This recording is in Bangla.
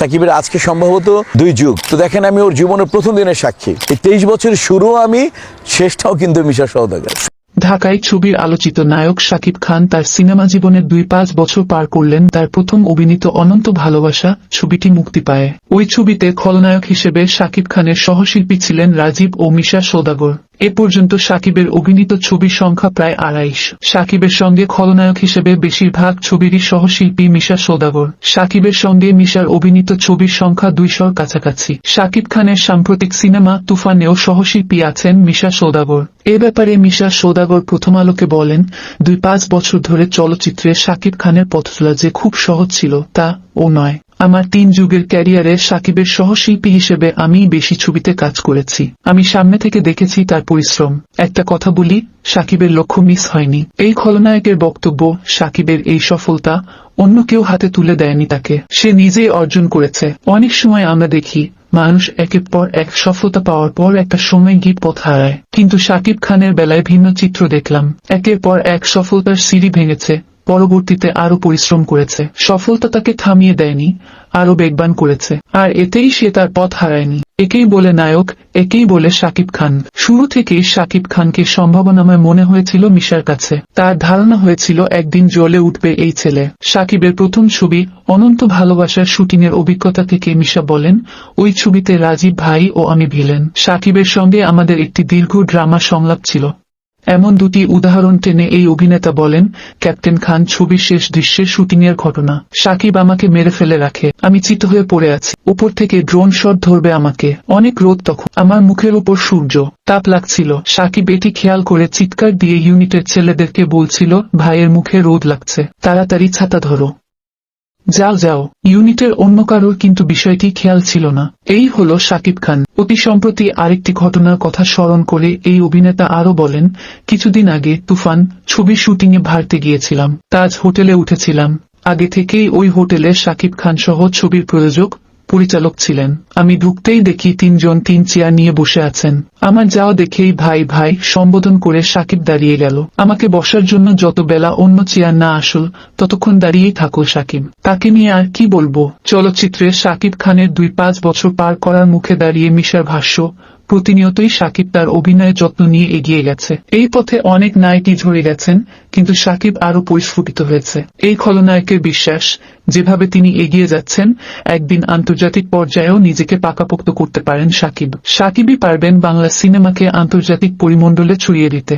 সাকিবের আজকে সম্ভবত 2 যুগ। তো দেখেন, আমি ওর জীবনের প্রথম দিনের সাক্ষী। এই 23 বছর শুরু আমি, শেষটাও কিন্তু মিশা সওদাগর। ঢাকায় ছবির আলোচিত নায়ক শাকিব খান তার সিনেমা জীবনের 2-5 বছর পার করলেন। তার প্রথম অভিনীত অনন্ত ভালোবাসা ছবিটি মুক্তি পায়। ওই ছবিতে খলনায়ক হিসেবে শাকিব খানের সহশিল্পী ছিলেন রাজীব ও মিশা সওদাগর। এ পর্যন্ত শাকিবের অভিনীত ছবির সংখ্যা প্রায় 250। শাকিবের সঙ্গে খলনায়ক হিসেবে বেশিরভাগ ছবিরই সহশিল্পী মিশা সওদাগর। শাকিবের সঙ্গে মিশার অভিনীত ছবির সংখ্যা 200-র কাছাকাছি। শাকিব খানের সাম্প্রতিক সিনেমা তুফানেও সহশিল্পী আছেন মিশা সওদাগর। এ ব্যাপারে মিশা সওদাগর প্রথম আলোকে বলেন, 2-5 বছর ধরে চলচ্চিত্রে শাকিব খানের পথ চলা যে খুব সহজ ছিল তা ও নয়। আমার 3 যুগের ক্যারিয়ারে শাকিবের সহশিল্পী হিসেবে আমিই বেশি ছবিতে কাজ করেছি। আমি সামনে থেকে দেখেছি তার পরিশ্রম। একটা কথা বলি, শাকিবের লক্ষ্য মিস হয়নি। এই খলনায়কের বক্তব্য, শাকিবের এই সফলতা অন্য কেউ হাতে তুলে দেয়নি তাকে, সে নিজেই অর্জন করেছে। অনেক সময় আমরা দেখি মানুষ একের পর এক সফলতা পাওয়ার পর একটা সময় গিয়ে পথ হারায়, কিন্তু শাকিব খানের বেলায় ভিন্ন চিত্র দেখলাম। একের পর এক সফলতার সিঁড়ি ভেঙেছে, পরবর্তীতে আরো পরিশ্রম করেছে। সফলতা তাকে থামিয়ে দেয়নি, আরো বেগবান করেছে। আর এতেই সে তার পথ হারায়নি। একেই বলে নায়ক, একেই বলে শাকিব খান। শুরু থেকেই শাকিব খানকে সম্ভাবনাময় মনে হয়েছিল মিশার কাছে। তার ধারণা হয়েছিল একদিন জ্বলে উঠবে এই ছেলে। শাকিবের প্রথম ছবি অনন্ত ভালোবাসার শুটিংয়ের অভিজ্ঞতা থেকে মিশা বলেন, ওই ছবিতে রাজীব ভাই ও আমি ভিলেন। শাকিবের সঙ্গে আমাদের একটি দীর্ঘ ড্রামা সংলাপ ছিল। এমন 2টি উদাহরণ টেনে এই অভিনেতা বলেন, ক্যাপ্টেন খান ছবির শেষ দৃশ্যের শুটিংয়ের ঘটনা। শাকিব আমাকে মেরে ফেলে রাখে, আমি চিত হয়ে পড়ে আছি। উপর থেকে ড্রোন শট ধরবে আমাকে, অনেক রোদ তখন, আমার মুখের উপর সূর্য, তাপ লাগছিল। শাকিব এটি খেয়াল করে চিৎকার দিয়ে ইউনিটের ছেলেদেরকে বলছিল, ভাইয়ের মুখে রোদ লাগছে, তাড়াতাড়ি ছাতা ধরো, যাও যাও। ইউনিটের অন্য কারোর কিন্তু বিষয়টি খেয়াল ছিল না। এই হলো শাকিব খান। অতি সম্প্রতি আরেকটি ঘটনার কথা স্মরণ করে এই অভিনেতা আরো বলেন, কিছুদিন আগে তুফান ছবির শুটিংয়ে ভারতে গিয়েছিলাম। তাজ হোটেলে উঠেছিলাম। আগে থেকেই ওই হোটেলে শাকিব খান সহ ছবির প্রযোজক, পরিচালক ছিলেন। আমি ঢুকতেই দেখি 3 জন 3 চেয়ার নিয়ে বসে আছেন। আমার যাওয়া দেখেই ভাই ভাই সম্বোধন করে শাকিব দাঁড়িয়ে গেল। আমাকে বসার জন্য যত বেলা অন্য চেয়ার না আসল, ততক্ষণ দাঁড়িয়েই থাকো শাকিব। তাকে নিয়ে আর কি বলবো। চলচ্চিত্রে শাকিব খানের 2-5 বছর পার করার মুখে দাঁড়িয়ে মিশার ভাষ্য, প্রতিনিয়তই শাকিব তার অভিনয়ের যত্ন নিয়ে এগিয়ে গেছে। এই পথে অনেক নায়কই ঝরে গেছেন, কিন্তু শাকিব আরো পরিস্ফুটিত হয়েছে। এই খলনায়কের বিশ্বাস, যেভাবে তিনি এগিয়ে যাচ্ছেন, একদিন আন্তর্জাতিক পর্যায়েও নিজেকে পাকাপোক্ত করতে পারেন শাকিব। শাকিবই পারবেন বাংলা সিনেমাকে আন্তর্জাতিক পরিমণ্ডলে ছড়িয়ে দিতে।